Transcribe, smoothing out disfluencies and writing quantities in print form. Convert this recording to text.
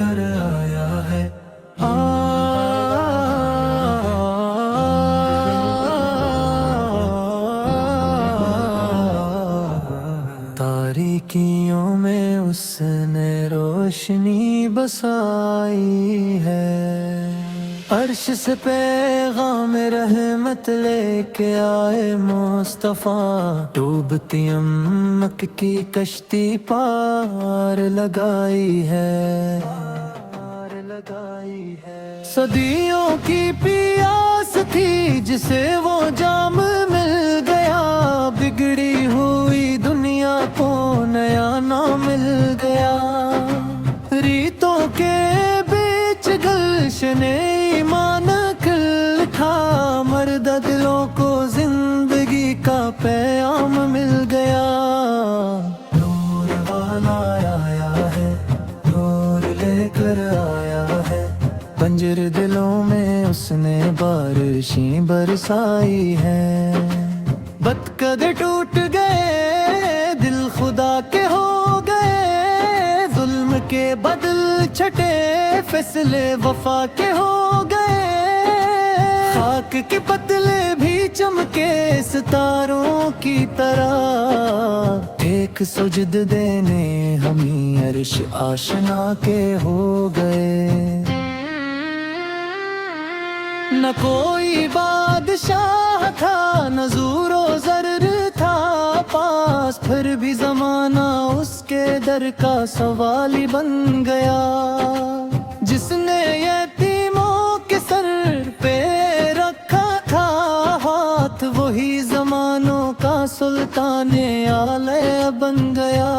کر آیا ہے تاریکیوں میں اس نے روشنی بسائی ہے، عرش سے پیغام رحمت لے کے آئے مصطفیٰ، ڈوبتی امک کی کشتی پار لگائی ہے، صدیوں کی پیاس تھی جسے وہ جام مل گیا، بگڑی ہوئی دنیا کو نیا نام مل گیا، ریتوں کے بیچ گلشن ایمان کھل اٹھا، مردہ دلوں کو زندگی کا پیام مل گیا، نور والا آیا ہے، نور لے کر آیا ہے، بنجر دلوں میں اس نے بارشیں برسائی ہے، بتکد ٹوٹ گئے دل خدا کے ہو گئے، ظلم کے بدل چھٹے فیصلے وفا کے ہو گئے، خاک کے پتلے بھی چمکے ستاروں کی طرح، ایک سجد دینے ہمیں عرش آشنا کے ہو گئے، نہ کوئی بادشاہ تھا نہ زور و زر تھا پاس، پھر بھی زمانہ اس کے در کا سوالی بن گیا، جس نے یتیموں کے سر پہ رکھا تھا ہاتھ، وہی زمانوں کا سلطان اعلی بن گیا۔